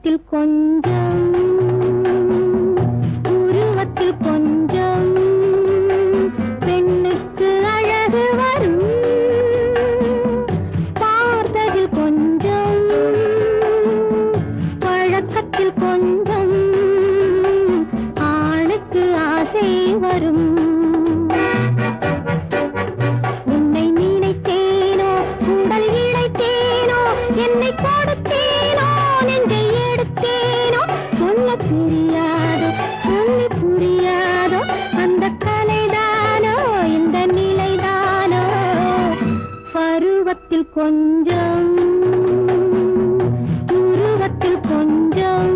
உருவத்தில் கொஞ்சம் உருவத்தில் கொஞ்சம் பெண்ணுக்கு அழகு வரும் பார்த்ததில் கொஞ்சம் பழக்கத்தில் கொஞ்சம் ஆணுக்கு ஆசை வரும் உன்னை நினைத்தேனோ உடல் இழைத்தேனோ என்னை கொடுத்தேனோ நெஞ்சை எடுத்தேனோ சொல்ல தெரியாதோ சொல்லி புரியாதோ அந்த கலைதானோ இந்த நிலைதானோ பருவத்தில் கொஞ்சம் உருவத்தில் கொஞ்சம்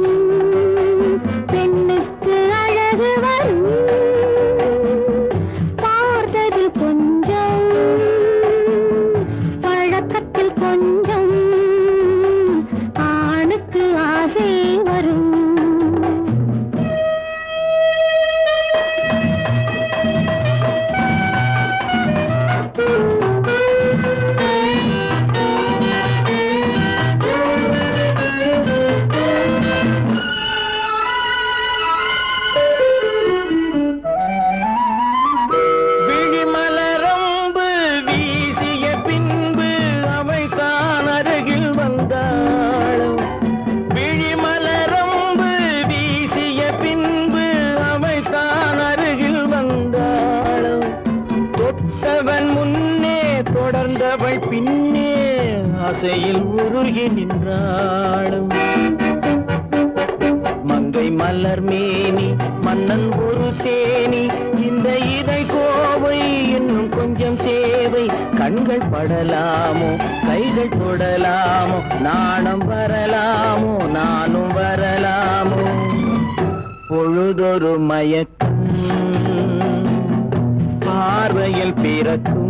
பெண்ணுக்கு அழகு வரும் பார்த்ததில் கொஞ்சம் பழக்கத்தில் கொஞ்சம் ஆணுக்கு ஆசை வரும் விழிமலரம்பு வீசிய பின்பு அவை தான் அருகில் வந்தாளும் விழிமலரம்பு வீசிய பின்பு அவை தான் அருகில் வந்தாளும் தொட்டவன் முன்னே தொடர்ந்தவள் பின்னே ஆசையில் உருகி நின்றாளும் மங்கை மலர் மேனி மன்னன் ஒரு தேனி இந்த இதை கோவை இன்னும் கொஞ்சம் தேவை கண்கள் படலாமோ கைகள் தொடலாமோ நாணம் வரலாமோ நானும் வரலாமோ பொழுதொரு மயக்கம் பார்வையில் பிறக்கும்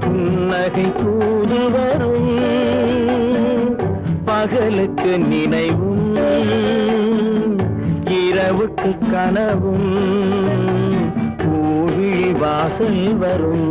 புன்னகை தூது வரும் பகலுக்கு நினைவும் இரவுக்கு கனவும் பூவிழி வாசல் வரும்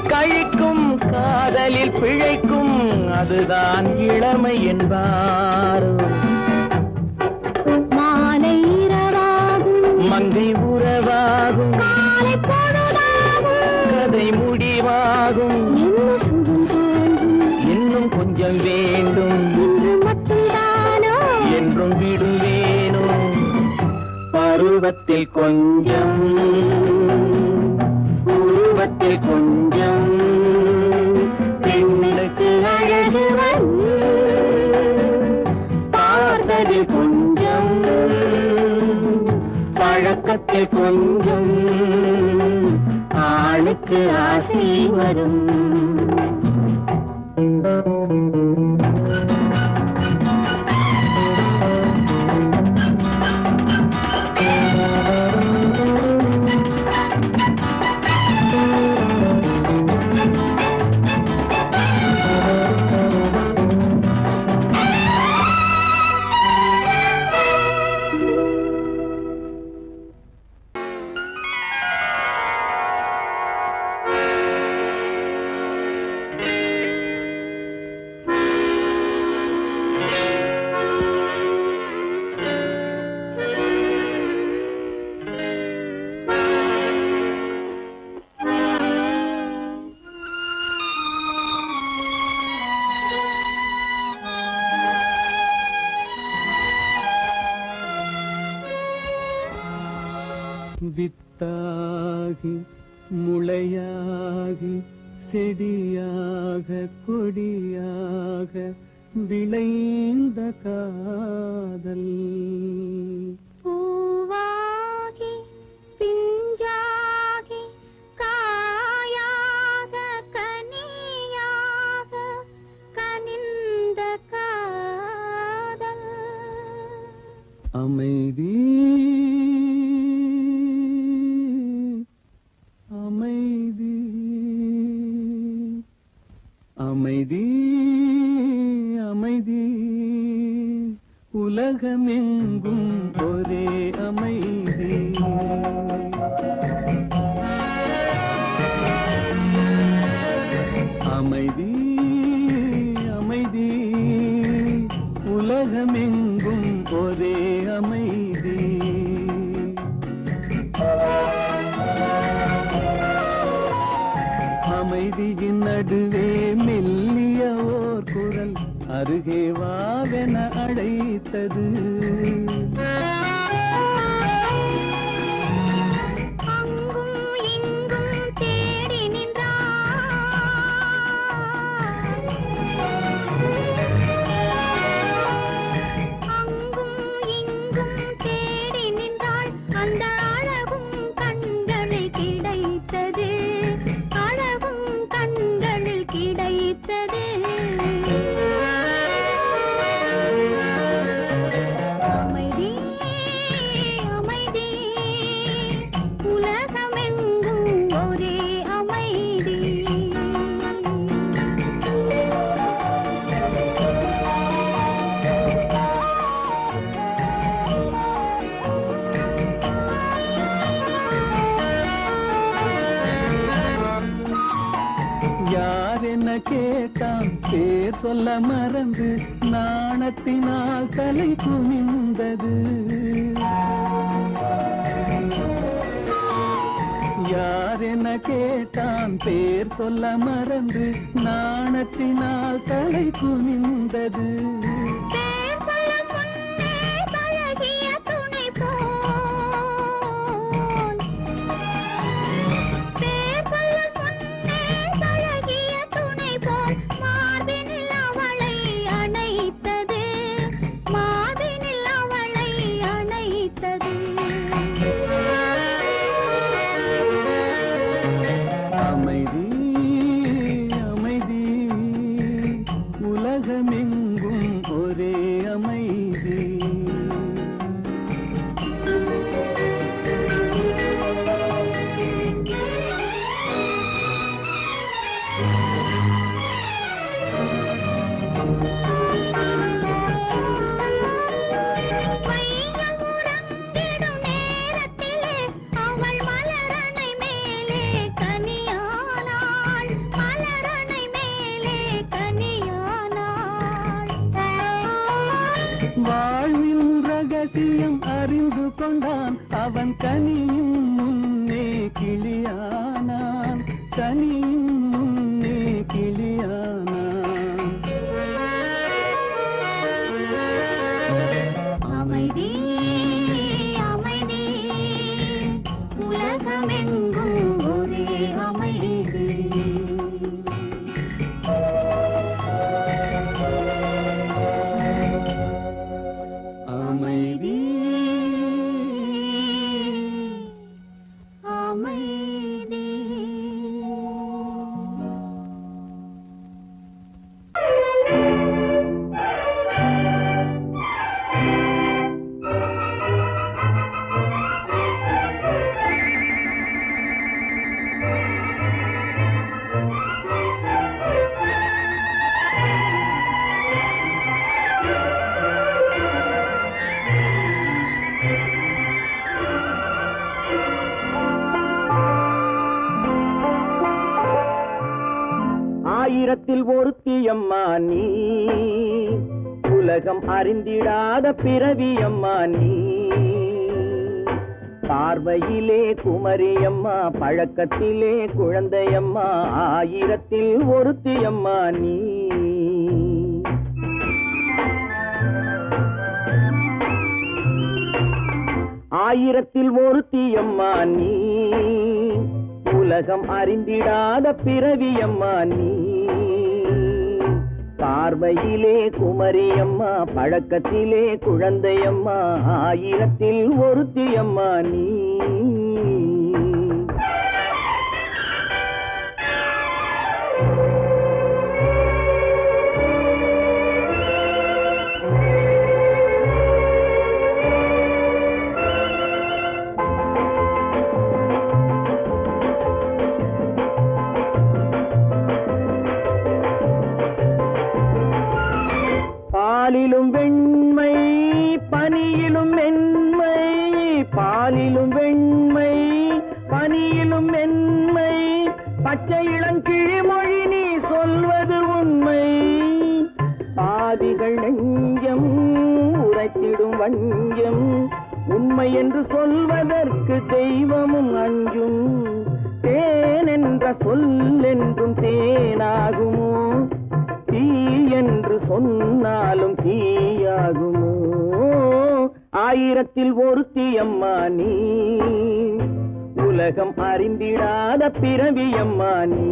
கழிக்கும் காதலில் பிழைக்கும் அதுதான் இளமை என்பாரோ மாலை இரவாகும் மங்கை உறவாகும் காலை பொழுதாகும் கதை முடிவாகும் இன்னும் சுகம் தோன்றும் இன்னும் கொஞ்சம் வேண்டும் இன்று மட்டும்தானோ என்றும் விடுவேனோ பருவத்தில் கொஞ்சம் உருவத்தில் கொஞ்சம் பெண்ணுக்கு அழகு வரும் பார்த்ததில் கொஞ்சம் பழக்கத்தில் கொஞ்சம் ஆணுக்கு ஆசை வரும் வித்தாகி முளையாகி செடியாக கொடியாக விளைந்த காதல் பூவாகி பிஞ்சாகி காயாக கனியாக கனிந்த காதல் அமைதி அமைதி அமைதி அமைதி உலகமெங்கும் ஒரே அமைதி அமைதி அமைதி உலகமெங்கும் ஒரே அமைதி அமைதியின் நடுவே மெல்லிய ஓர் குரல் அருகே வாவென அழைத்தது அங்கும் இங்கும் தேடி நின்றாள் அங்கும் இங்கும் தேடி நின்றாள் அந்த அழகும் கண்களில் கிடைத்தது அழகும் கண்களில் கிடைத்தது அமைதி அமைதி உலகமெங்கும் ஒரே அமைதி யார் என்ன கேட்டான் பேர் சொல்ல மறந்து நாணத்தினால் தலை குனிந்தது யார் என்ன கேட்டான் பேர் சொல்ல மறந்து நாணத்தினால் தலை குனிந்தது பேர் சொல்ல முன்னே பழகிய துணை போல் பேர் சொல்ல முன்னே பழகிய துணை போல் மார்பினில் அவளை அணைத்தது மார்பினில் அவளை அணைத்தது அமைதி அமைதி உலகமெங்கும் ஒரே அமைதி மையம் உறங்கிடும் நேரத்திலே அவள் மலரணை மேலே கனியானாள் மலரணை மேலே கனியானாள் வாழ்வின் ரகசியம் அறிந்து கொண்டான் அவன் கனியின் முன்னே கிளியானான் கனியின் முன்னே கிளியானான் அமைதி அமைதி உலகமெங்கும் ஒரே அமைதி அமைதி அமைதி ஆயிரத்தில் ஒருத்தியம்மா நீ உலகம் அறிந்திடாத பிறவியம்மா நீ பார்வையிலே குமரியம்மா பழக்கத்திலே குழந்தையம்மா ஆயிரத்தில் ஒருத்தியம்மா நீ ஆயிரத்தில் ஒருத்தியம்மா நீ உலகம் அறிந்திடாத பிறவியம்மா நீ பார்வையிலே குமரியம்மா பழக்கத்திலே குழந்தையம்மா ஆயிரத்தில் ஒருத்தியம்மா நீ பாலிலும் வெண்மை பனியிலும் மென்மை பாலிலும் வெண்மை பனியிலும் மென்மை பச்சை இளங்கிழிமொழி நீ சொல்வது உண்மை பாதிகள் நெஞ்சம் உரைத்திடும் வஞ்சம் உண்மை என்று சொல்வதற்கு தெய்வமும் அஞ்சும் தேன் என்ற சொல் என்றும் தேனாகுமோ தீ என்று சொன்னாலும் தீயாகுமோ ஆயிரத்தில் ஒருத்தியம்மா நீ உலகம் அறிந்திடாத பிறவியம்மா நீ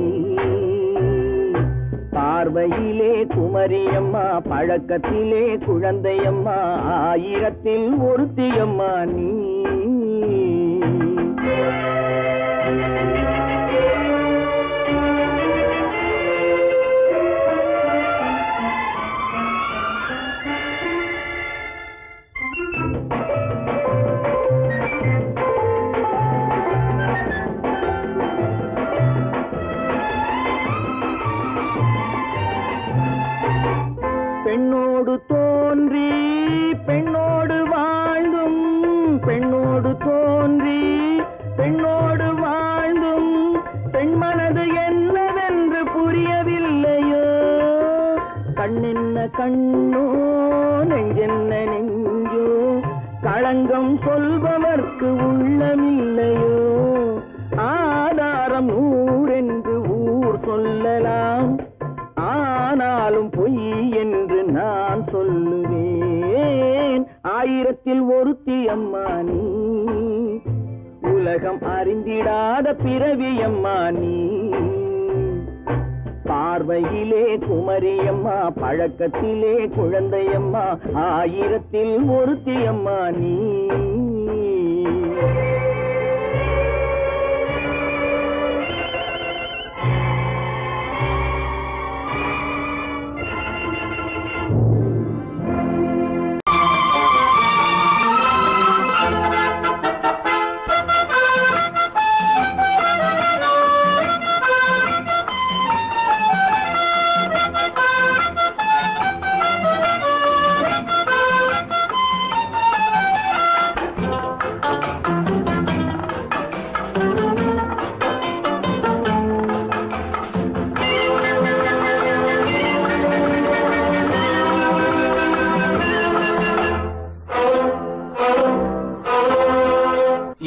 பார்வையிலே குமரியம்மா பழக்கத்திலே குழந்தையம்மா ஆயிரத்தில் ஒருத்தியம்மா நீ பெண்ணோடு தோன்றி பெண்ணோடு வாழ்ந்தும் பெண்ணோடு தோன்றி பெண்ணோடு வாழ்ந்தும் பெண் மனது என்னவென்று புரியவில்லையோ கண்ணென்ன கண்ணோ நெஞ்சென்ன நெஞ்சோ களங்கம் சொல்பவர்க்கு உள்ளமில்லையோ ஆதாரம் நூறென்று ஊர் சொல்லலாம் ஆனாலும் பொய் என்று நான் சொல்லுவேன் ஆயிரத்தில் ஒருத்தியம்மா நீ உலகம் அறிந்திடாத பிறவியம்மா நீ பார்வையிலே குமரியம்மா பழக்கத்திலே குழந்தையம்மா ஆயிரத்தில் ஒருத்தியம்மா நீ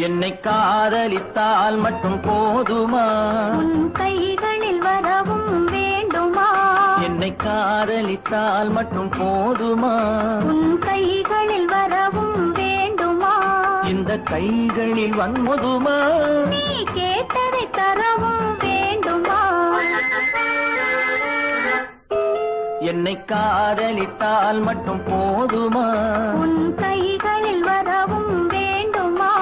என்னை காதலித்தால் மட்டும் போதுமா உன் கைகளில் வரவும் வேண்டுமா என்னை காதலித்தால் மட்டும் போதுமா உன் கைகளில் வரவும் வேண்டுமா இந்த கைகளில் வன்முதுமா நீ கேட்டதை தரவும் வேண்டுமா என்னை காதலித்தால் மட்டும் போதுமா உன் கைகளில் வரவும் வேண்டுமா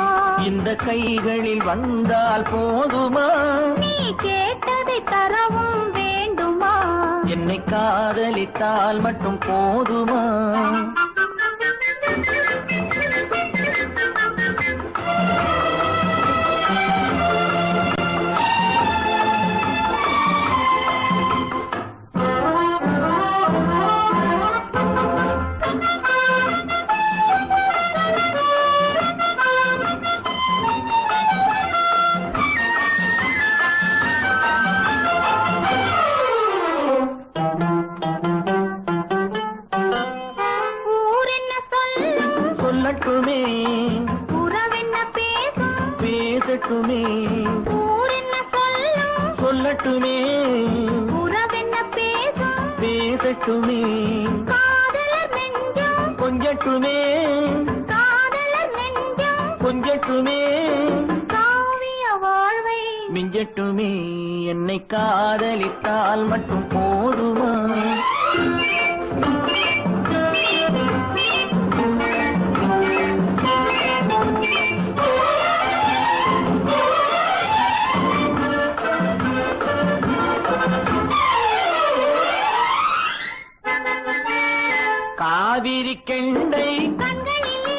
இந்த கைகளில் வந்தால் போதுமா நீ கேட்டதை தரவும் வேண்டுமா என்னை காதலித்தால் மட்டும் போதுமா சொல்லட்டுமே உறவென்ன பேசும் பேசட்டுமே ஊரென்ன சொல்லும் சொல்லட்டுமே உறவென்ன பேசும் பேசட்டுமே காதலர் நெஞ்சம் கொஞ்சட்டுமே காதலர் நெஞ்சம் கொஞ்சட்டுமே காவிய வாழ்வை மிஞ்சட்டுமே என்னை காதலித்தால் மட்டும் போதுமா காவிரி கெண்டை கண்களிலே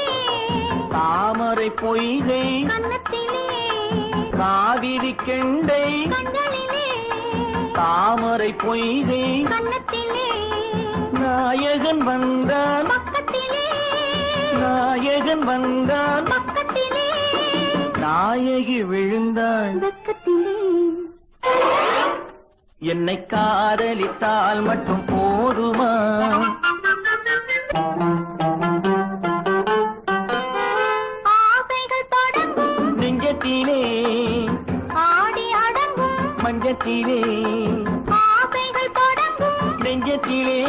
தாமரை பொய்கை கன்னத்திலே காவிரி கெண்டை கண்களிலே தாமரை பொய்கை கன்னத்திலே நாயகன் வந்தான் பக்கத்திலே நாயகன் வந்தான் பக்கத்திலே நாயகி விழுந்தாள் வெக்கத்திலே என்னை காதலித்தால் மட்டும் போதுமா ஆசைகள் தொடங்கும் நெஞ்சத்திலே ஆடி அடங்கும் மஞ்சத்திலே ஆசைகள் தொடங்கும் நெஞ்சத்திலே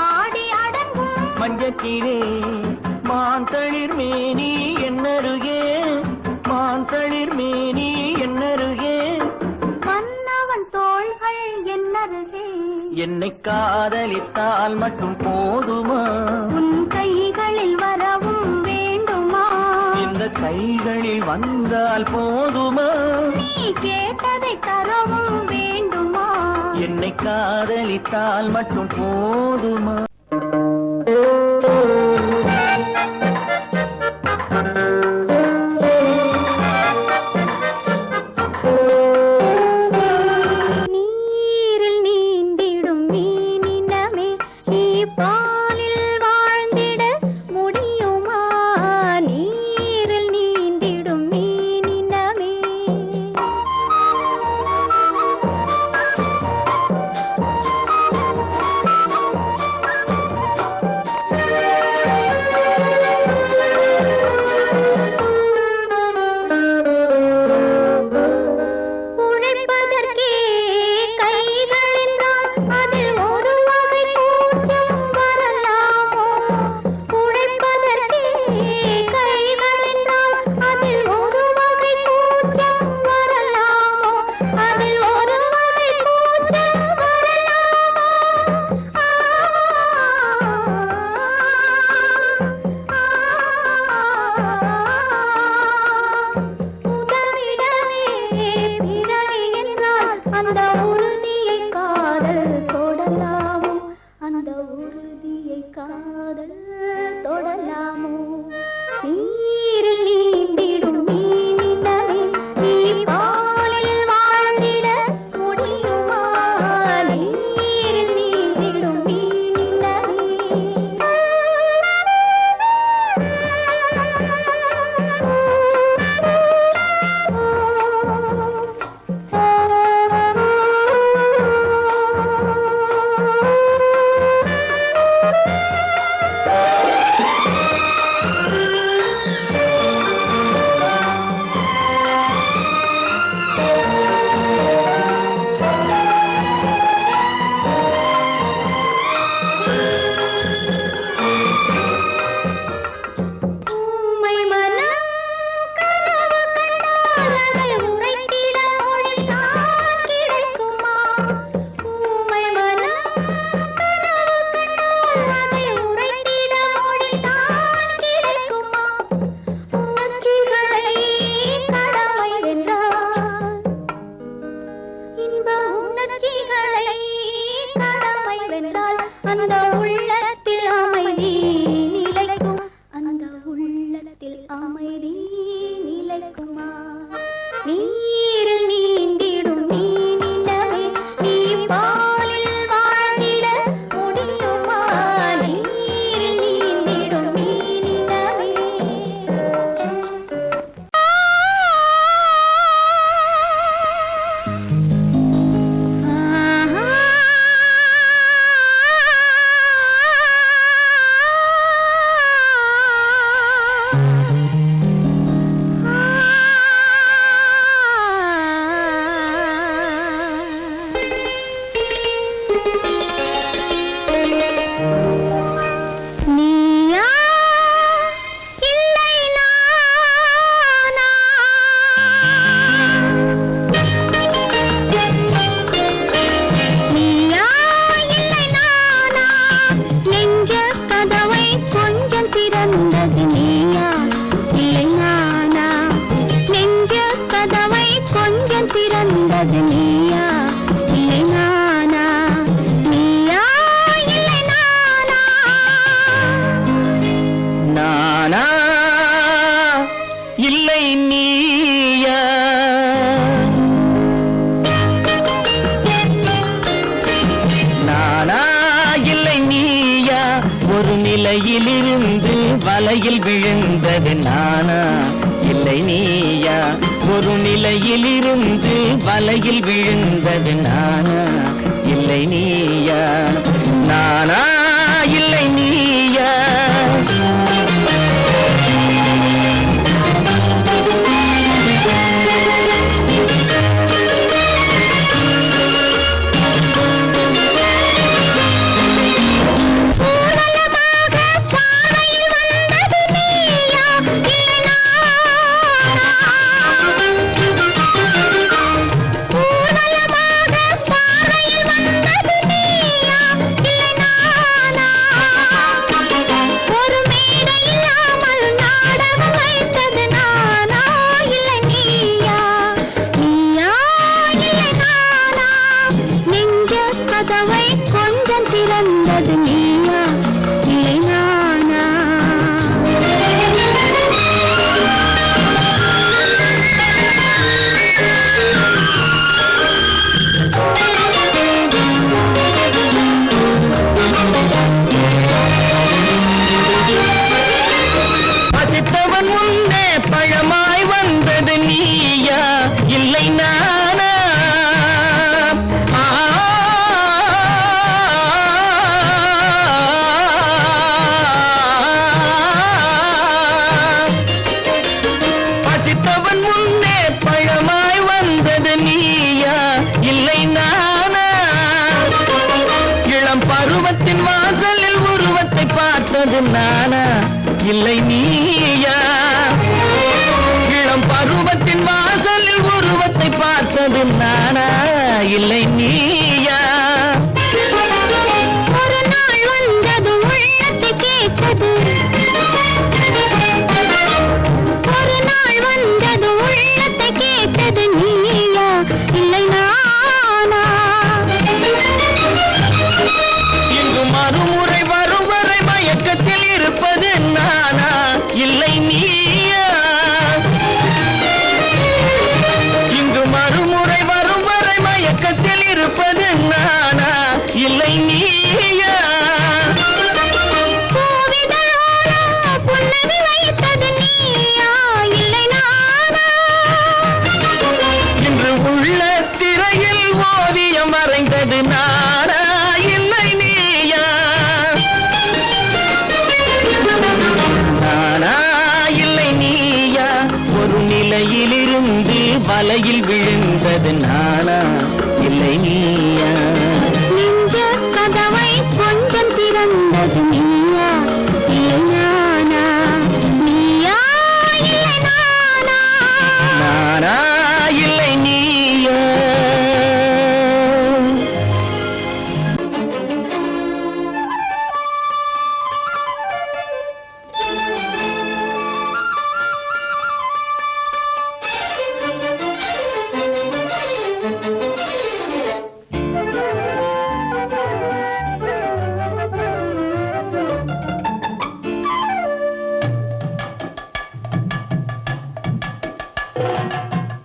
ஆடி அடங்கும் மஞ்சத்திலே மாந்தளிர் மேனி என்னருகே மாந்தளிர் மேனி என்னருகே மன்னவன் தோள்கள் என்னருகே என்னை காதலித்தால் மட்டும் போதுமா உன் கைகளில் வரவும் வேண்டுமா இந்த கைகளில் வந்தால் போதுமா நீ கேட்டதை தரவும் வேண்டுமா என்னை காதலித்தால் மட்டும் போதுமா நீரில் நீந்திடும் மீனினமே நீ பாலில் வாழ்ந்திட முடியுமா நீரில் நீந்திடும் மீனினமே உழைப்பதற்கே கைகள் என்றால் அதில் ஒரு வகை கூச்சம் வரலாமோ உழைப்பதற்கே கைகள் என்றால் அதில் ஒரு வகை கூச்சம் வரலாமோ அதில் ஒரு வகை கூச்சம் வரலாமோ உதவிடவே பிறவி என்றால் அந்த உறுதியை காதல் தொடலாமோ அந்த உறுதியை காதல் தொடலாமோ நீரில் நீந்திடும் மீனினமே நீ பாலில் வாழ்ந்திட முடியுமா நீரில் நீந்திடும் உம்மை மனம் கனவு கண்டால் அதை உரைத்திட மொழிதான் கிடைக்குமா உம்மை மனம் கனவு கண்டால் அதை உரைத்திட மொழிதான் கிடைக்குமா உணர்ச்சிகளை கடமை வென்றால் இன்ப உணர்ச்சிகளை கடமை வென்றால் அந்த உள்ளத்தில் அமைதி நிலைக்கும் அந்த உள்ளத்தில் அமைதி நிலைக்குமா நீரில் நீந்திடும் மீனினமே நீ பாலில் வாழ்ந்திட முடியுமா நீரில் நீந்திடும் மீனினமே ஆஹா ஒரு நிலையிலிருந்து வலையில் விழுந்தது நானா இல்லை நீயா ஒரு நிலையிலிருந்து வலையில் விழுந்தது நானா இல்லை நீயா நானா இல்லை நீயா நானா இல்லை நீயா இளம் பருவத்தின் வாசலில் உருவத்தை பார்த்தது நானா இல்லை நீயா ஒரு நாள் வந்தது உள்ளத்தை கேட்டது ஒரு நாள் வந்தது உள்ளத்தை கேட்டது நீயா இல்லை நானா இங்கு மறுமுறை வரும் வரை மயக்கத்தில் இருப்பது நானா இல்லை நீயா இங்கு மறுமுறை வரும் வரை மயக்கத்தில் இருப்பது நானா இல்லை நீயா புன்னகை வைத்தது நீயா இல்லை நானா இன்று உள்ள திரையில் ஓவியம் மறைந்தது நானா இல்லை நீயா நானா இல்லை நீயா ஒரு நிலையிலிருந்து வலையில் விழுந்தது நானா இல்லை நீயா நெஞ்ச கதவை கொஞ்சம் திறந்தது நீயா இல்லை நானா நீயா இல்லை நானா நானா இல்லை நீயா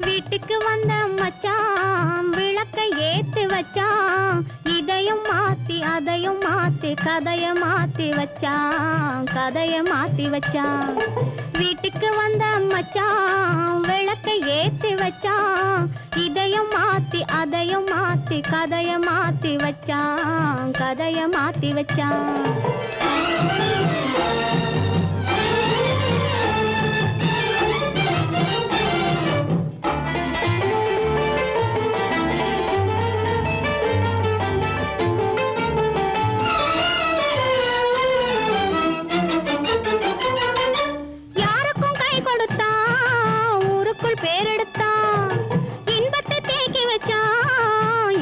வீட்டுக்கு வந்த மச்சான் விளக்கை ஏத்தி வச்சான் இதையும் மாத்தி அதையும் மாத்தி கதைய மாத்தி வச்சான் கதைய மாத்தி வச்சான் வீட்டுக்கு வந்த மச்சான் விளக்கை ஏத்தி வச்சான் இதையும் மாத்தி அதையும் மாத்தி கதைய மாத்தி வச்சான் கதைய மாத்தி வச்சான் யாருக்கும் கை கொடுத்தான் ஊருக்குள் பேரெடுத்தான் இன்பத்தை தேக்கி வச்சான்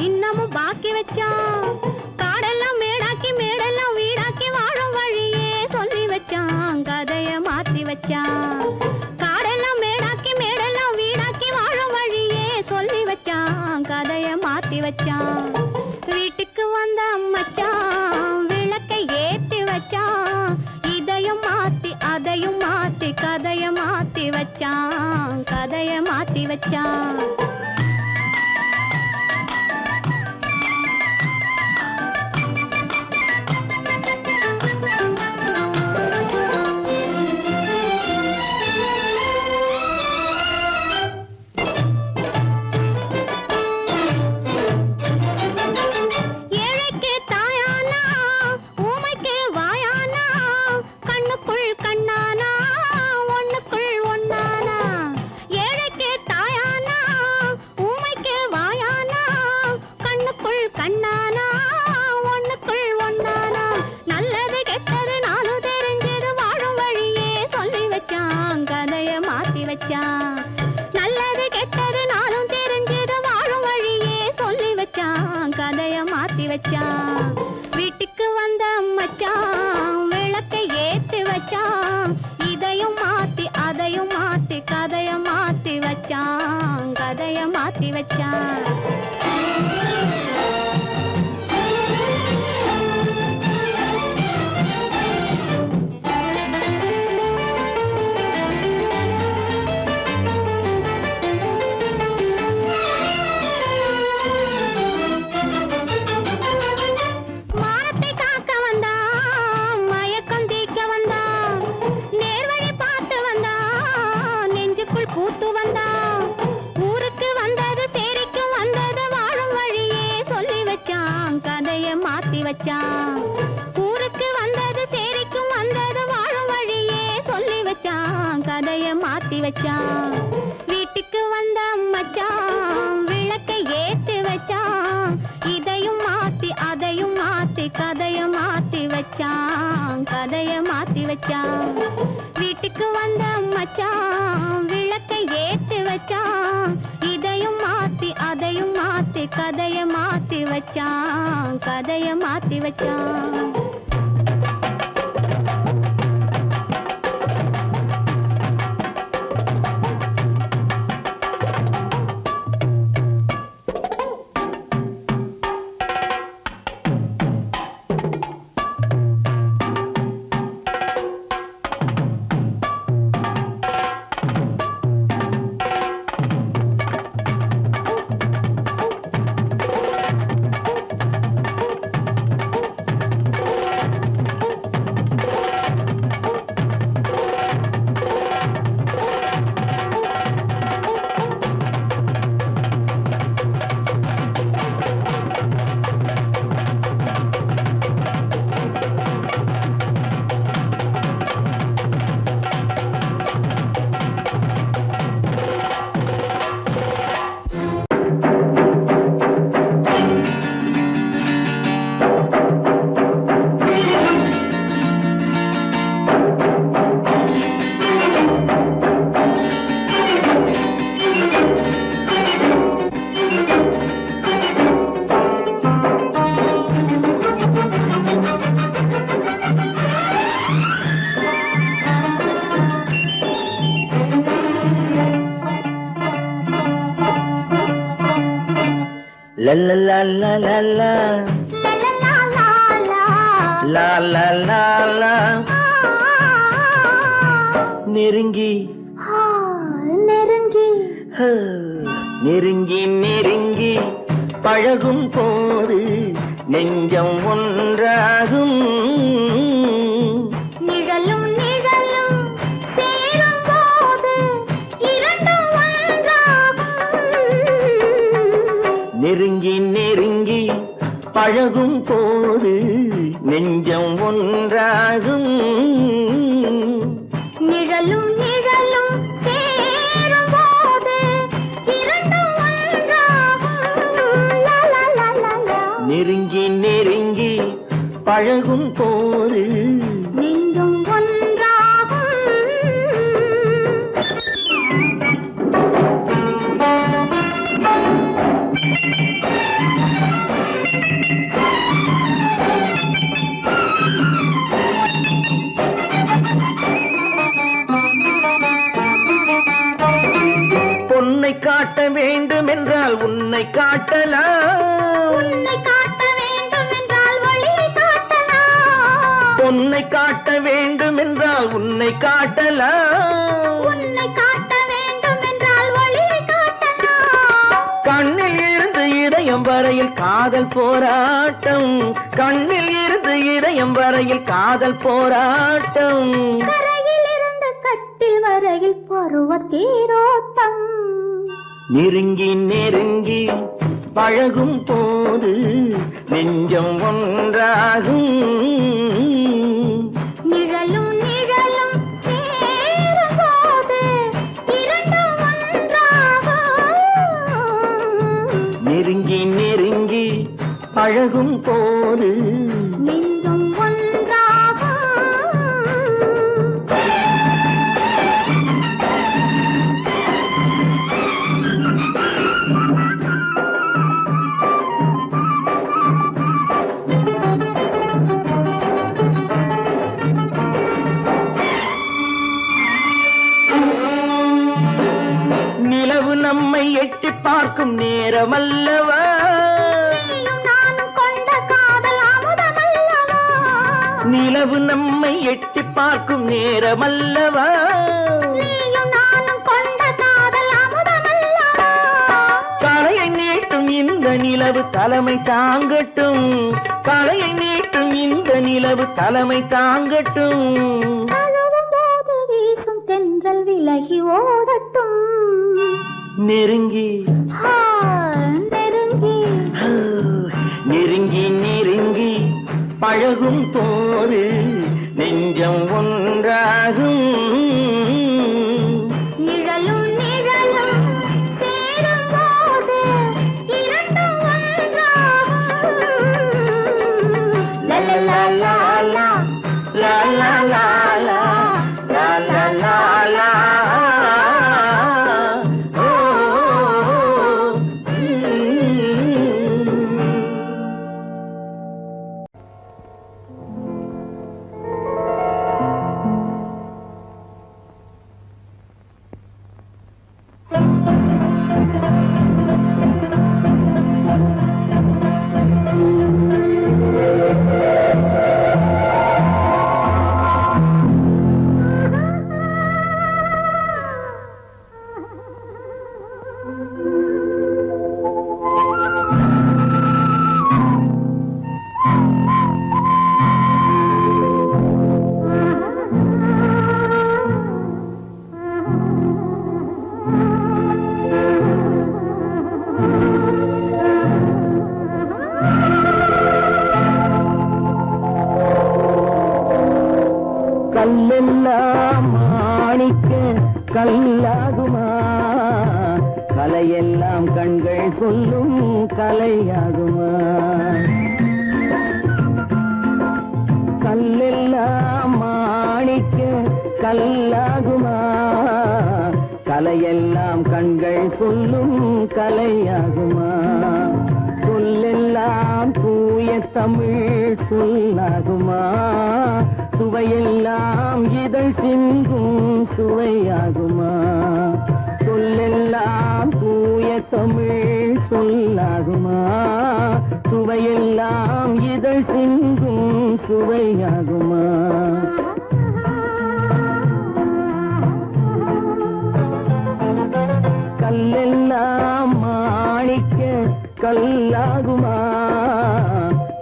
இன்னமும் பாக்கி வச்சான் காடெல்லாம் மேடாக்கி மேடெல்லாம் வீடாக்கி வாழும் வழியே சொல்லி வச்சான் கதைய மாத்தி வச்சான் காடெல்லாம் மேடாக்கி மேடெல்லாம் வீடாக்கி வாழும் வழியே சொல்லி வச்சான் கதைய மாத்தி வச்சான் வீட்டுக்கு வந்த மச்சான் விளக்கை ஏத்தி வச்சான் இதையும் மாத்தி அதையும் மாத்தி கதைய மாத்தி வச்சான் கதைய மாத்தி வச்சான் வச்சான். மானத்தை காக்க வந்தான், மயக்கம் தீர்க்க வந்தான், நேர்வழி பார்த்து வந்தான், நெஞ்சுக்குள் பூத்து வந்தான். ஊருக்கு வந்தது சேரிக்கும் வந்தது வாழும் வழியே சொல்லி வச்சான், கதைய மாத்தி வச்சான். ஊருக்கு வந்தது சேரிக்கும் வந்தது வாழும் வழியே சொல்லி வச்சான், கதைய மாத்தி வச்சான். வீட்டுக்கு வந்த மச்சான் விளக்கை ஏத்தி வச்சான், இதையும் மாத்தி அதையும் மாத்தி கதைய மாத்தி வச்சான், கதைய மாத்தி வச்சான். வீட்டுக்கு வந்த மச்சான் விளக்கை ஏத்தி வச்சான், இதையும் மாத்தி அதையும் மாத்தி கதைய மாத்தி வச்சான், கதைய மாத்தி வச்சான். La la la la la la la la la la நெருங்கி நெருங்கி நெருங்கி நெருங்கி பழகும் போது நெஞ்சம் ஒன்றாகும். நிழலும் நிழலும் சேரும் போது இரண்டும் ஒன்றாகும். நெருங்கி நெருங்கி பழகும் போது நெஞ்சம் ஒன்றாகும். நிழலும் நிழலும் சேரும் போது இரண்டும் ஒன்றாகும். லா லா லா லா லா. நெருங்கி நெருங்கி பழகும் போது நெஞ்சும் ஒன்றாகும். பொன்னை காட்ட வேண்டும் என்றால் உன்னை காட்டலாம். உன்னை காட்ட வேண்டும் என்றால் ஒளியை காட்டலாம். பொன்னை காட்ட வேண்டும் என்றால் உன்னை காட்டலாம். உன்னை காட்ட வேண்டும் என்றால் ஒளியை காட்டலாம். கண்ணில் இருந்து இதயம் வரையில் காதல் போராட்டம். கண்ணில் இருந்து இதயம் வரையில் காதல் போராட்டம். கரையில் இருந்து கட்டில் வரையில் பருவ தேரோட்டம். நெருங்கி நெருங்கி பழகும் போது நெஞ்சம் ஒன்றாகும். நிழலும் நிழலும் சேரும் போது இரண்டும் ஒன்றாகும். நெருங்கி நெருங்கி பழகும் போது நெஞ்சும் ஒன்றாகும். நிலவு நம்மை எட்டி பார்க்கும் நேரமல்லவா நீயும் நானும் கொண்ட காதல் அமுதமல்லவா நிலவு நம்மை எட்டி பார்க்கும் நேரமல்லவா நீயும் நானும் கொண்ட காதல் அமுதமல்லவா காலையை நீட்டும் இந்த நிலவு தலைமை தாங்கட்டும் காலையை நீட்டும் இந்த நிலவு தலைமை தாங்கட்டும் தழுவும் போது வீசும் தென்றல் விலகி ஓடட்டும் நெருங்கி ஆ, நெருங்கி நெருங்கி நெருங்கி பழகும் போது நெஞ்சம் ஒன்றாகும் நிழலும் நிழலும் சேரும் போது இரண்டும் ஒன்றாகும் லலலலலா, லா லா லா லா லா லா லா லா ஓ, கல்லெல்லாம் மாணிக்க கல்லாகுமா கலையெல்லாம் கண்கள் சொல்லும் கலையாகுமா கல்லெல்லாம் மாணிக்க கல்லாகுமா கலையெல்லாம் கண்கள் சொல்லும் கலையாகுமா சொல்லெல்லாம் தூய தமிழ் சொல்லாகுமா சுவையெல்லாம் இதழ் சிந்தும் சுவையாகுமா சொல்லெல்லாம் தூய தமிழ் சொல்லாகுமா சுவையெல்லாம் இதழ் சிந்தும் சுவையாகுமா கல்லெல்லாம் மாணிக்க கல்லாகுமா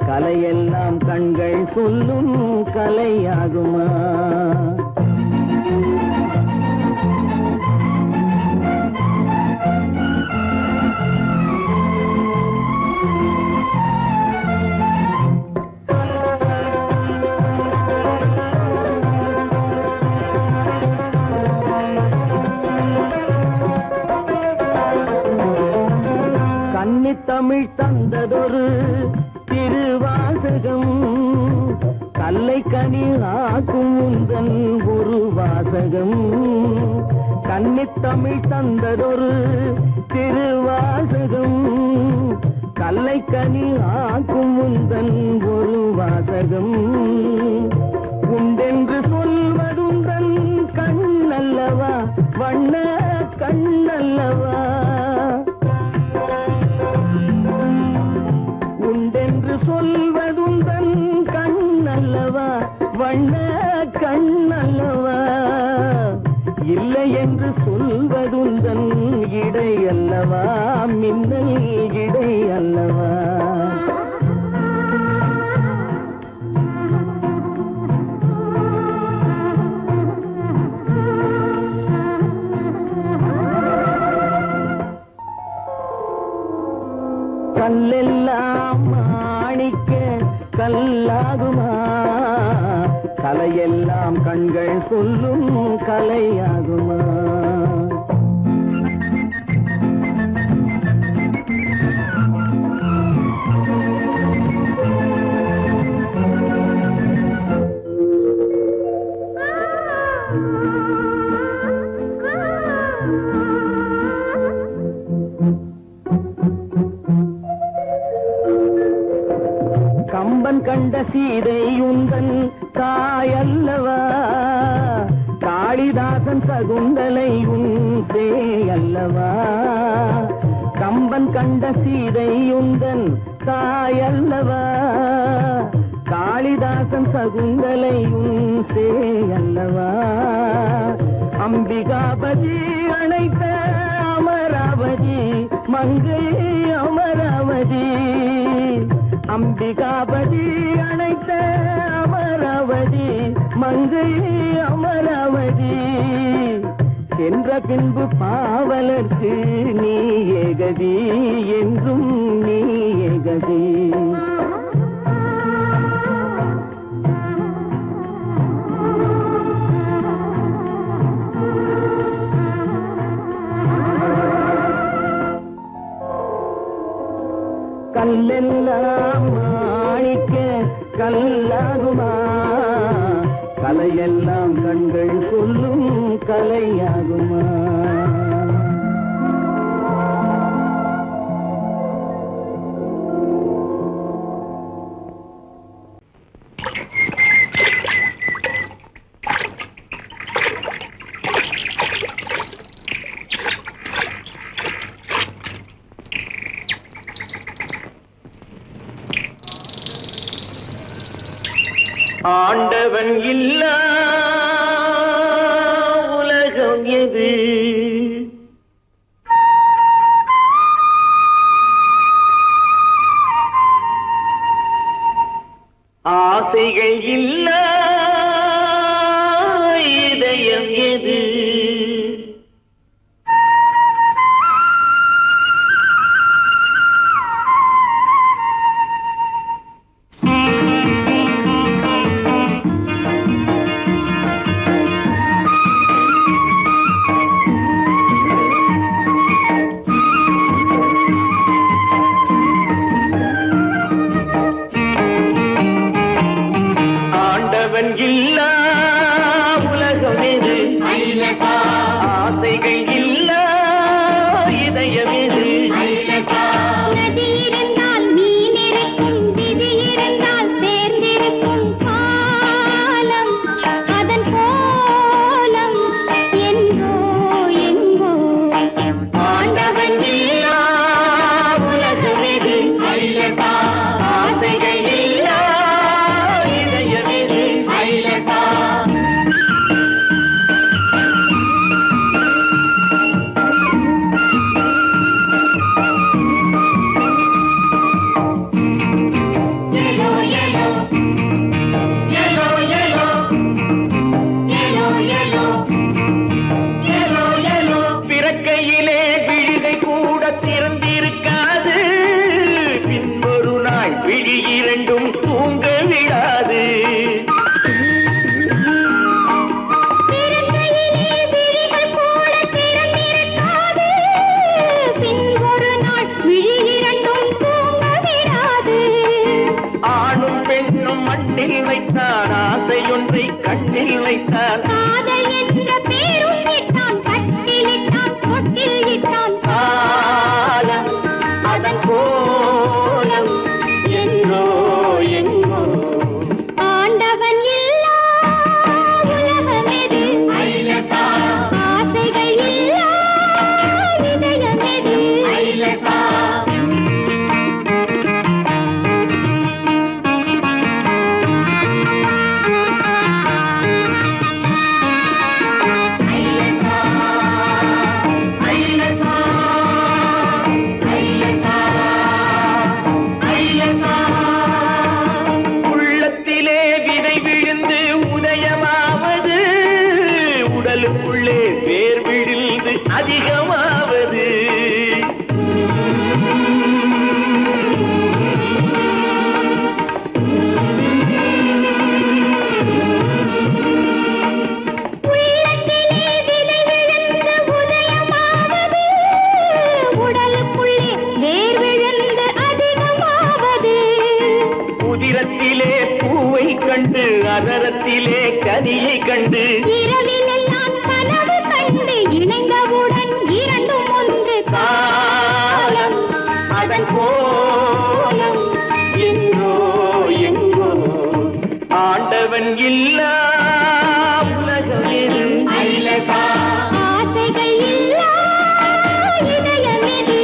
கலையெல்லாம் கண்கள் சொல்லும் கலையாகுமா கன்னித்தமிழ் தந்ததொரு திருவாசகம் கல்லை கனி ஆக்கும் உந்தன் ஒரு வாசகம் கன்னித்தமிழ் தந்ததொரு திருவாசகம் கல்லை கனி ஆக்கும் உந்தன் ஒரு வாசகம் உண்டென்று சொல்வதுந்தன் கண்ணல்லவா வண்ண கண்ணல்லவா உண்டென்று சொல்வதுந்தன் கண்ணல்லவா வண்ண கண்ணல்லவா இல்லை என்று சொல்வதுந்தன் இடை அல்லவா மின்னல் இடை அல்லவா கல்லெல்லாம் மாணிக்க கல்லாகுமா கலையெல்லாம் கண்கள் சொல்லும் கலையாகுமா கம்பன் கண்ட சீதை உந்தன் தாயல்லவா காளிதாசன் சகுந்தலை உன் சேயல்லவா கம்பன் கண்ட சீதையுந்தன் தாயல்லவா, காளிதாசன் சகுந்தலையும் சேயல்லவா, அம்பிகாபதி அழைத்த அமராவதி மங்கை அமராவதி, அம்பிகாபதி அழைத்த அமராவதி மங்கை அமராவதி, சென்ற பின்பு பாவலர்க்கு நீ ஏகதி என்றும் நீ ஏகதி. கல்லெல்லாம் மாணிக்க கல்லாகுமா, கலையெல்லாம் கண்கள் சொல்லும் கலையாகுமா. ஆண்டவன் இல்லா உலகம் எது, ஆசைகள் இல்லா இதயம் எது, இல்லா உலகம் எது, ஆசைகள் இல்லா இதயம் எது. நதி இருந்தால் மீன் இருக்கும், விதி இருந்தால் சேர்ந்திருக்கும் காலம், அதன் கோலம் எங்கோ எங்கோ. ஆண்டவன் இல்லா உலகம் எது, ஆசைகள் இல்லா இதயம் எது. பிறக்கையிலே விழிகை கூட திறந்திருக்காது, பின்பொரு நாள் விழி இரண்டும் தூங்க விடாது. ஆணும் பெண்ணும் மண்ணில் வைத்தான் ஆசையொன்றை கண்ணில் வைத்தான், காதல் என்ற பேரும் இட்டான், கட்டிலிட்டான், தொட்டில் இட்டான். காலம் அதன் கோலம் எங்கோ எங்கோ. ஆண்டவன் இல்லா உலகம் எது, ஆசைகள் இல்லா இதயம் எது. உள்ளத்திலே விதை விழுந்து உதயமாவது, உடலுக்குள்ளே வேர் விழுந்து அதிகமாவது. உள்ளத்திலே விதை விழுந்து உதயமாவது, உடலுக்குள்ளே வேர் விழுந்து அதிகமாவது. உதிரத்திலே பூவை கண்டு அதரத்திலே கனியை கண்டு, இரவிலெல்லாம் கனவு கண்டு இணைந்தவுடன் இரண்டும் ஒன்று. காலம் அதன் கோலம் எங்கோ எங்கோ. ஆண்டவன் இல்லா உலகம் எது, ஆசைகள் இல்லா இதயம் எது.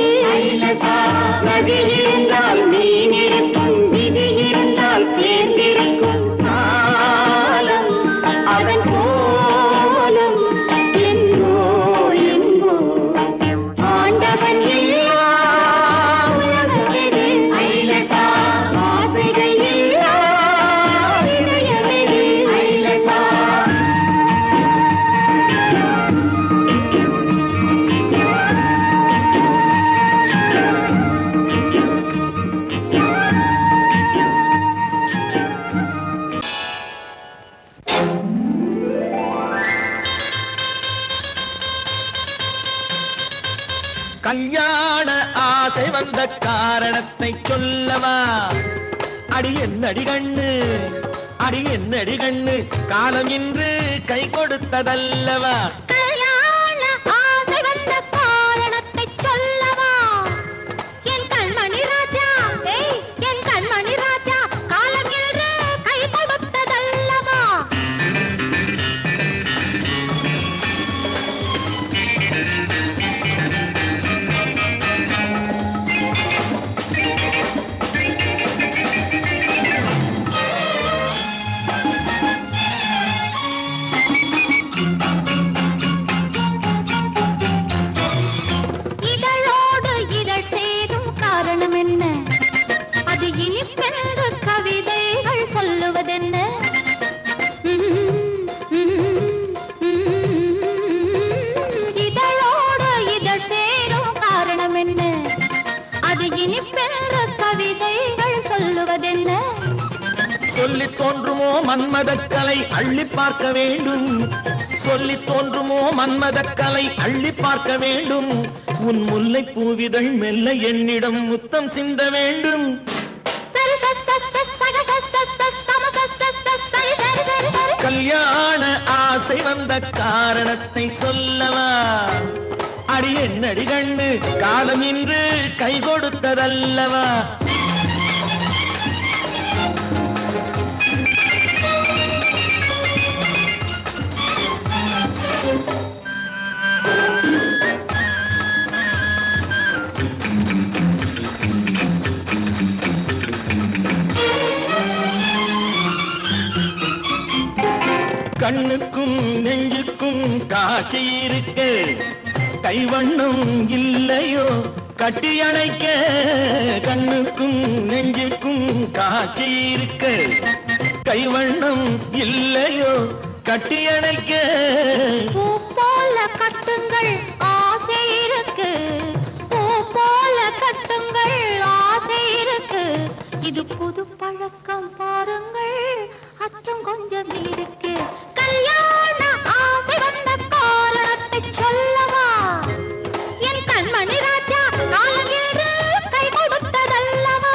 கல்யாண ஆசை வந்த காரணத்தை சொல்லவா? அடி என்னடி கண்ணு, அடி என்னடி கண்ணு, காலம் இன்று கை கொடுத்ததல்லவா? கல்யாண ஆசை வந்த காரணத்தை சொல்லவா? என் கண்மணி ராஜா, என் கண்மணி ராஜா, காலம் என்று கை கொடுத்ததல்லவா? இதழோடு இதழ் சேரும் காரணம் என்ன? அது இனிப்பென்று கவிதைகள் சொல்லுவதென்ன? இதழோடு இதழ் சேரும் காரணம் என்ன? அது இனிப்பென்று கவிதைகள் சொல்லுவதென்ன? சொல்லி தோன்றுமோ மன்மதக்கலை அள்ளி பார்க்க வேண்டும், சொல்லி தோன்றுமோ மன்மதக்கலை அள்ளி பார்க்க வேண்டும். உன் முல்லை பூவிதழ் மெல்ல என்னிடம் முத்தம் சிந்த வேண்டும். கல்யாண ஆசை வந்த காரணத்தை சொல்லவா? அடி என்னடி கண்ணு, காலம் இன்று கை கொடுத்ததல்லவா? கண்ணுக்கும் நெஞ்சுக்கும் காட்சி இருக்கு, கைவண்ணம் இல்லையோ கட்டி அணைக்க? கண்ணுக்கும் நெஞ்சுக்கும் காட்சி இருக்கு, கைவண்ணம் இல்லையோ கட்டி அணைக்க? பூ போல கட்டுங்கள் ஆசை இருக்கு, பூ போல கட்டுங்கள் ஆசை இருக்கு. இது புது பழக்கம் பாருங்கள், அச்சம் கொஞ்சம் இருக்கு. கல்யாண ஆசை வந்த காரணத்தை சொல்லவா? என் கண்மணி ராஜா, காலம் என்று கை கொடுத்ததல்லவா?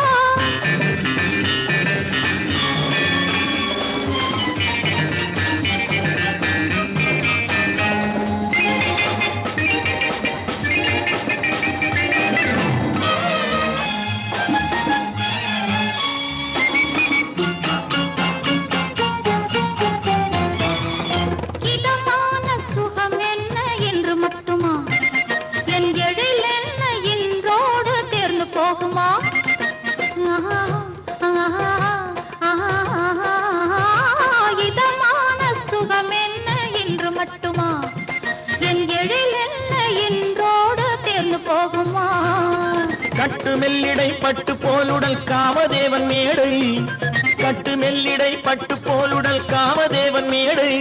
இதமான சுகம் என்ன என்று மட்டுமா? என் எழில் என்ன இன்றோடு தேர்ந்து போகுமா? இதமான சுகம் என்ன என்று மட்டுமா? என் எழில் என்ன இன்றோடு தேர்ந்து போகுமா? கட்டு மெல்லிடை பட்டு போலுடல் காமதேவன் மேடை, கட்டு மெல்லிடை பட்டு போலுடல் காமதேவன் மேடை.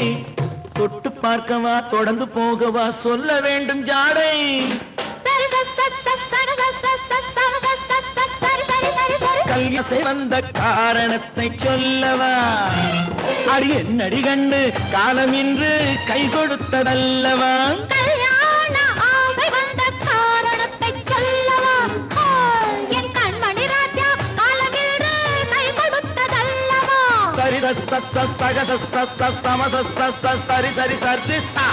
தொட்டு பார்க்கவா தொடர்ந்து போகவா சொல்ல வேண்டும் ஜாடை? கல்யாசை வந்த காரணத்தை சொல்லவா? அடி என்னடி கண்டு, காலம் இன்று கை கொடுத்ததல்லவா? கல்யாண ஆசை வந்த காரணத்தை சொல்லவா? என் கண்மணி ராஜா, காலம் என்று கை கொடுத்ததல்லவா? சரி சக சம சரி சரி சரி சா.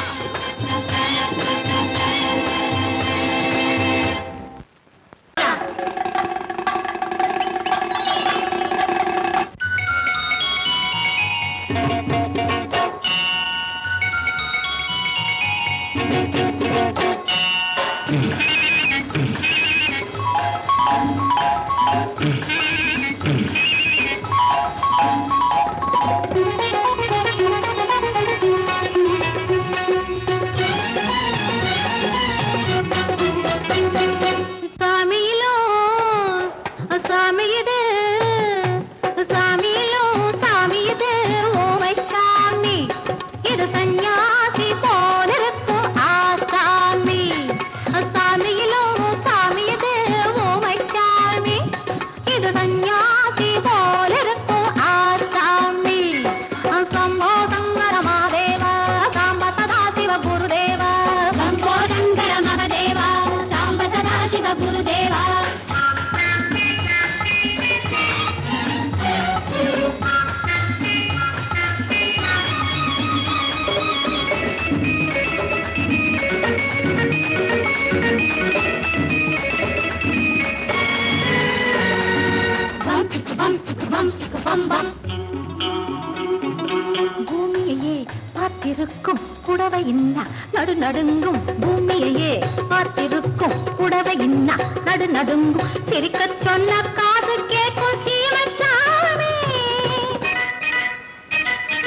காத்திருக்கும் புடவை இன்னா நடு நடுங்கும் பூமியையே பார்த்திருக்கும் புடவை இன்னா நடு நடுங்கும் சிரிக்க சொன்ன காது கேட்கும் சீமச்சாமி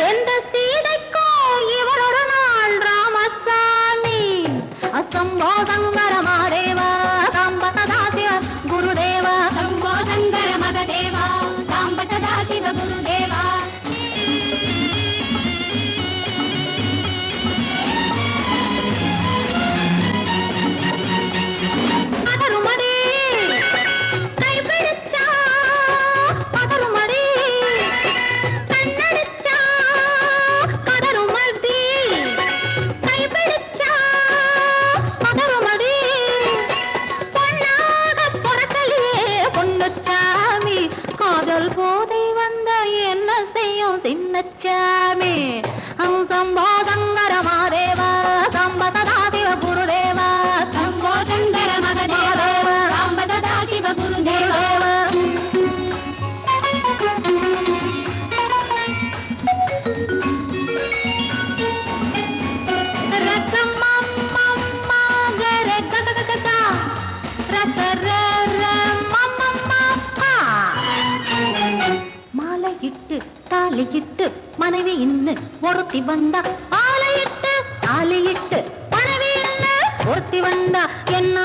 எந்த சீதைக்கோ இவர் ஒரு நாள் ராமசாமி அசம்போ சங்கர மகதேவா சாம்ப சதா சிவ குருதேவா சம்போ சங்கர மகதேவா சாம்ப சதா சிவ குருதேவா போதை வந்த என்ன செய்யும் சின்னச்சாமி சம்போ சங்கர மகதேவா சம்ப சதா சிவ குருதேவா சம்போ சங்கர மகதேவா சம்ப சதா சிவ குருதேவா தாலியிட்டு மனைவி இன்னு ஒருத்தி வந்தா ஆலையிட்டு தாலியிட்டு மனைவி இன்னு ஒருத்தி வந்தா என்ன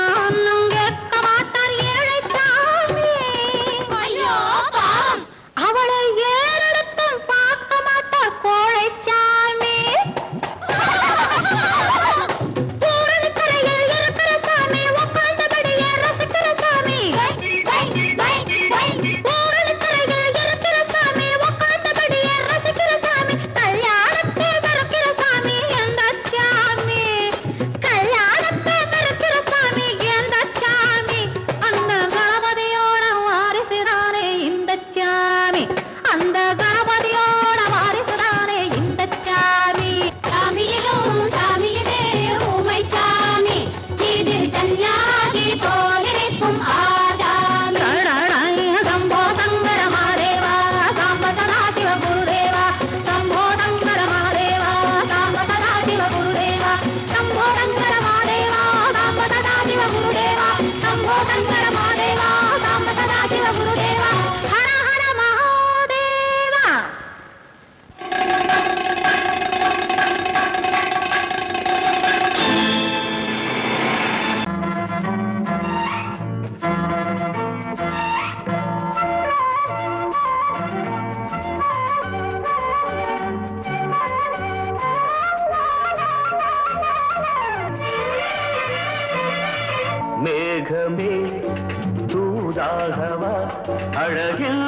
கேட்க மாட்டார் ஏழை சாமி அவளை ஏறெடுத்தும் பார்க்க மாட்டார் கோழை சாமி கரையில் இருக்கிற சாமி உட்கார்ந்தபடியே ரசிக்கிற சாமி மேகமே தூதாகவா அழகில்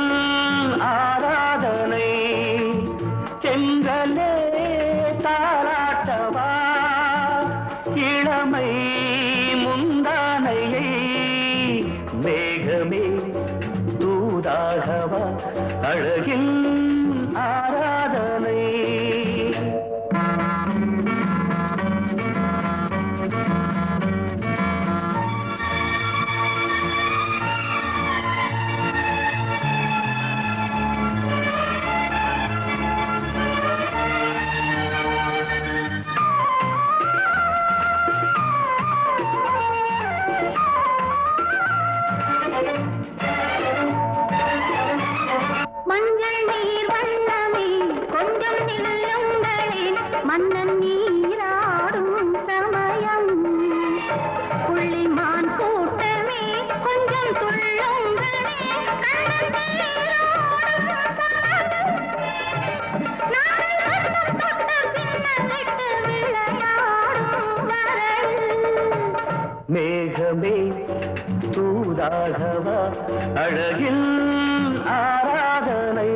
ஆராதனை செங்கலே தாராட்டவா இளமை முந்தானையை மேகமே தூதாகவா அழகில் ஆராதனை மஞ்சள் நீர் வண்ணமே கொஞ்சம் நில்லுங்களேன் மன்னன் நீராடும் சமயம் புள்ளிமான் கூட்டமே கொஞ்சம் துள்ளுங்களே கண்ணன் நீராடும் மேகமே தூதாகவா அழகில் ஆராதனை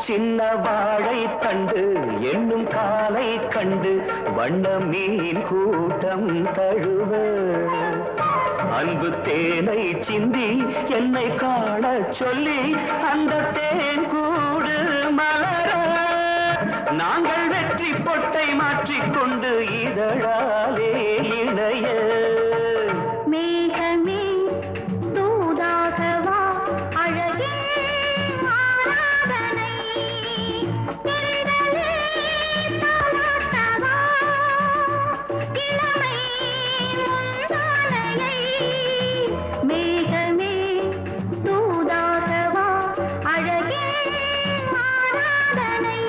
சின்ன வாழை தண்டு என்னும் காலை கண்டு வண்ண மீன் கூட்டம் தழுவ அன்பு அன்பு தேனை சிந்தி என்னை காண சொல்லி அந்த தேன் கூடு மலர நாங்கள் வெற்றி பொட்டை மாற்றிக்கொண்டு இதழாலே இணைய மேகமே தூதாகவா அழகே ஆராதனை தென்றலே தாலாட்டவா இளமை முந்தானையை மேகமே தூதாகவா அழகே ஆராதனை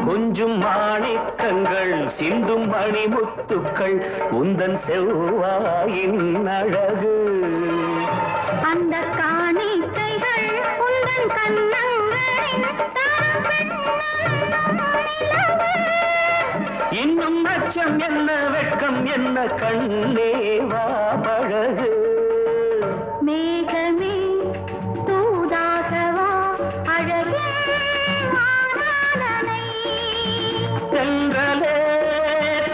கொஞ்சும் மாணிக்கங்கள் சிந்தும் மணிமுத்துக்கள் உந்தன் செவ்வாயின் அழகு அந்த காணிக்கைகள் உந்தன் கண்ணங்களின் இன்னும் அச்சம் என்ன வெட்கம் என்ன கண்ணே வா பழகு மேகமே தூதாகவா அழகே ஆராதனை சென்றலே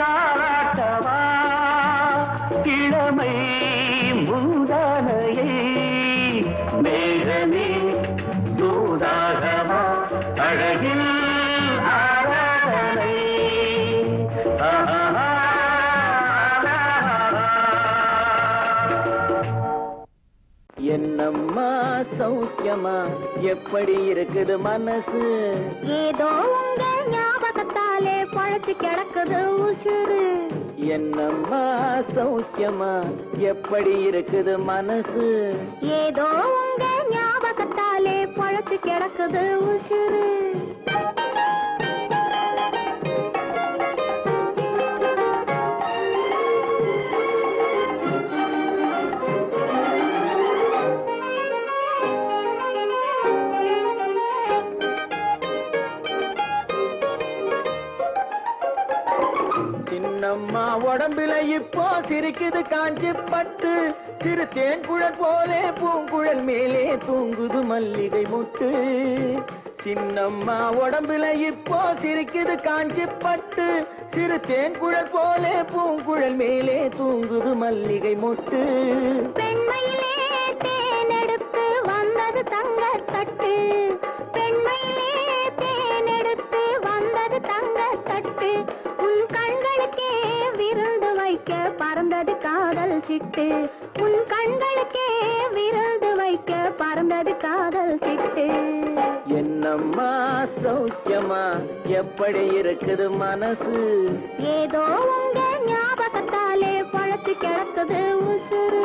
தாராட்டவா இளமை முந்தானையை மேகமே தூதாகவா அழகில் ஆராதனை என்னம்மா சௌக்கியமா எப்படி இருக்குது மனசு ஏதோ உங்க ஞாபகத்தாலே பழச்சு கிடக்குது உசுறு என்னம்மா சௌக்கியமா எப்படி இருக்குது மனசு ஏதோ உங்க ஞாபகத்தாலே பழச்சு கிடக்குது உசுறு சின்னம்மா உடம்புல இப்போ சிரிக்குது காஞ்சி பட்டு சிறு தேன்குழல் போலே பூங்குழல் மேலே தூங்குது மல்லிகை முட்டு சின்னம்மா உடம்புல இப்போ சிரிக்குது காஞ்சி பட்டு சிறு தேன்குழல் போலே பூங்குழல் மேலே தூங்குது மல்லிகை முட்டு பெண்மையிலே தேனெடுத்து வந்தது தங்கத் தட்டு பெண்மையிலே தேனெடுத்து வந்தது தங்கத் தட்டு உன் கண்களுக்கே விருந்து வைக்க பறந்தது காதல் சிட்டு உன் கண்களுக்கே விருந்து வைக்க பறந்தது காதல் சிட்டு என்னம்மா சௌக்கியமா எப்படி இருக்குது மனசு ஏதோ உங்க ஞாபகத்தாலே பழத்து கிடக்குது உசுறு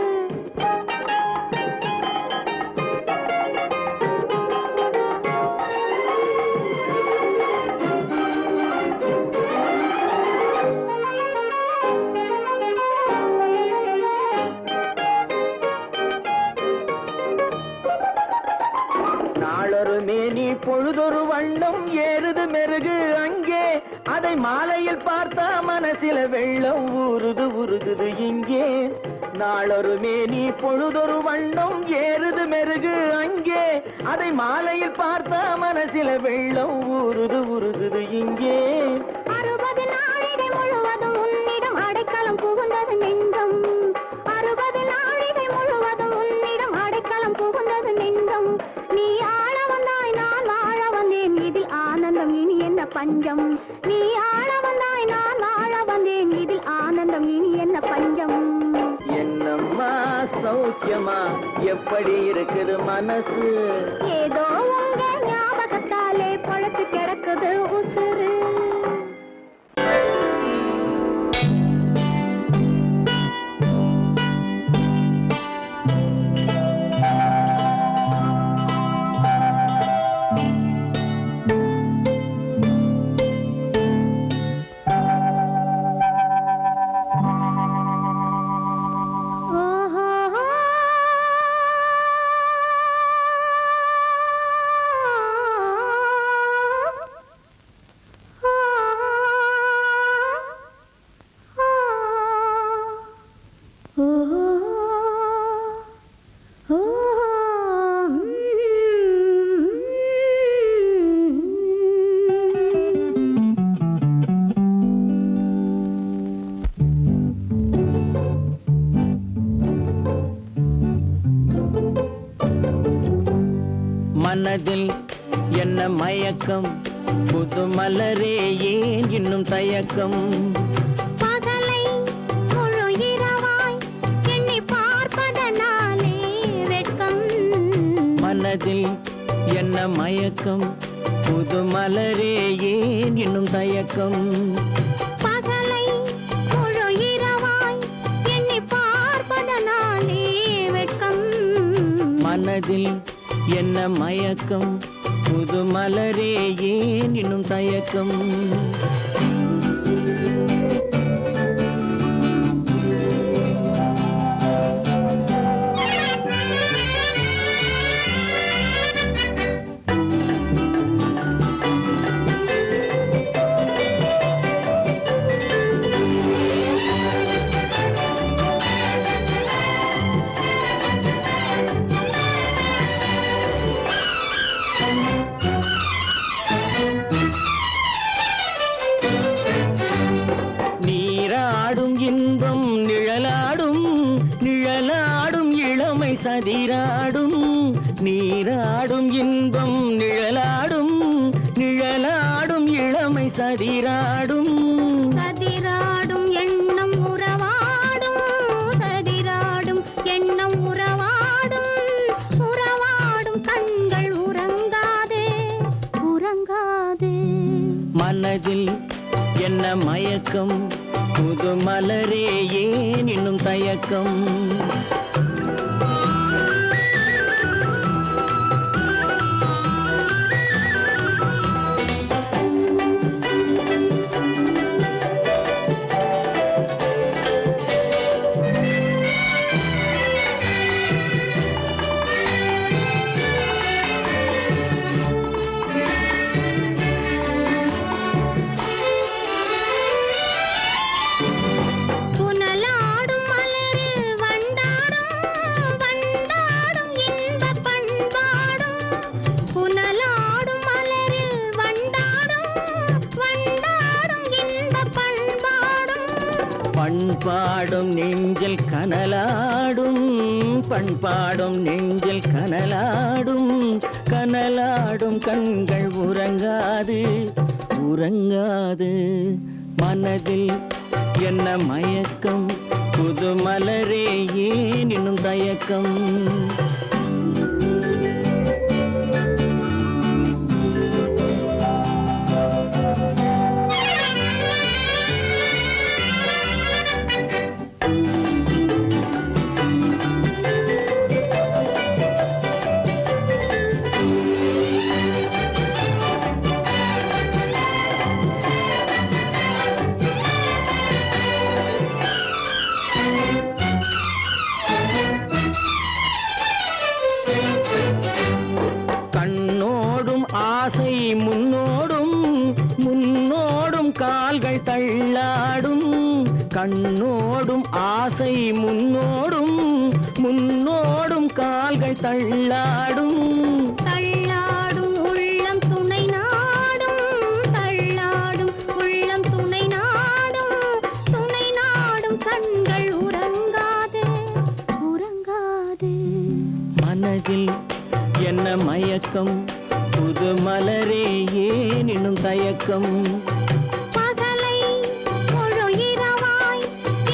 நாளொரு மேனி பொழுதொரு வண்ணம் ஏறுது மெருகு அங்கே அதை மாலையில் பார்த்தா மனசில வெள்ளம் ஊறுது உருகுது இங்கே நாளொரு மேனி பொழுதொரு வண்ணம் ஏறுது மெருகு அங்கே அதை மாலையில் பார்த்தா மனசில வெள்ளம் ஊறுது உருகுது இங்கே 60 நாழிகை முழுவதும் உன்னிடம் அடைக்கலம் புகுந்தது நெஞ்சம் 60 நாழிகை முழுவதும் உன்னிடம் அடைக்கலம் புகுந்தது நெஞ்சம் நீ ஆள வந்தாய் நான் வாழ வந்தேன் இதில் ஆனந்தம் இனி என்ன பஞ்சம் நீ ஆள வந்தாய் நான் வாழ வந்தேன் இதில் ஆனந்தம் இனி என்ன பஞ்சம் என்னம்மா சௌக்கியமா எப்படி இருக்குது மனசு ஏதோ உங்க ஞாபகத்தாலே பழத்து கிடக்குது உசுறு ஓஹோ மனதில் என்ன மயக்கம் புது மலரே ஏன் இன்னும் தயக்கம் பகலை முழு இரவாய் எண்ணி பார்ப்பதனாலே வெட்கம் மனதில் என்ன மயக்கம் புது மலரே ஏன் இன்னும் தயக்கம் பகலை முழு இரவாய் எண்ணி பார்ப்பதனாலே வெட்கம் மனதில் என்ன மயக்கம் புது மலரே ஏன் இன்னும் தயக்கம் நீராடும் இன்பம் நிழலாடும் நிழலாடும் இளமை சதிராடும் நீராடும் இன்பம் நிழலாடும் நிழலாடும் இளமை சதிராடும் சதிராடும் எண்ணம் உறவாடும் சதிராடும் எண்ணம் உறவாடும் உறவாடும் கண்கள் உறங்காதே உறங்காதே மனதில் என்ன மயக்கம் புது மலரே ஏன் இன்னும் தயக்கம் புனலாடும் மலரில் வண்டாடும் வண்டாடும் இன்பப் பண்பாடும் புனலாடும் மலரில் வண்டாடும் வண்டாடும் இன்பப் பண்பாடும் பண்பாடும் நெஞ்சில் கனலாடும் பண்பாடும் நெஞ்சில் கனலாடும் கனலாடும் கண்கள் உறங்காது உறங்காது மனதில் என்ன மயக்கம் புது மலரே ஏன் இன்னும் தயக்கம் கண்ணோடும் ஆசை முன்னோடும் முன்னோடும் கால்கள் தள்ளாடும் கண்ணோடும் ஆசை முன்னோடும் முன்னோடும் கால்கள் தள்ளாடும் தள்ளாடும் உள்ளம் துணை நாடும் தள்ளாடும் உள்ளம் துணை நாடும் கண்கள் உறங்காதே உறங்காதே மனதில் என்ன மயக்கம் புது மலரே ஏன் இன்னும் தயக்கம் பகலை முழு இரவாய்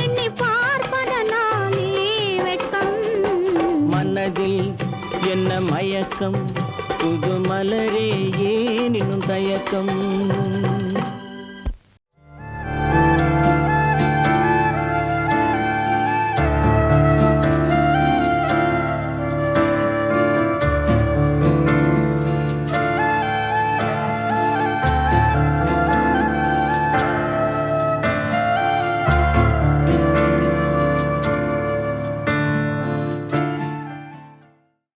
எண்ணி பார்ப்பதனாலே வெட்கம் மனதில் என்ன மயக்கம் புது மலரே ஏன் இன்னும் தயக்கம்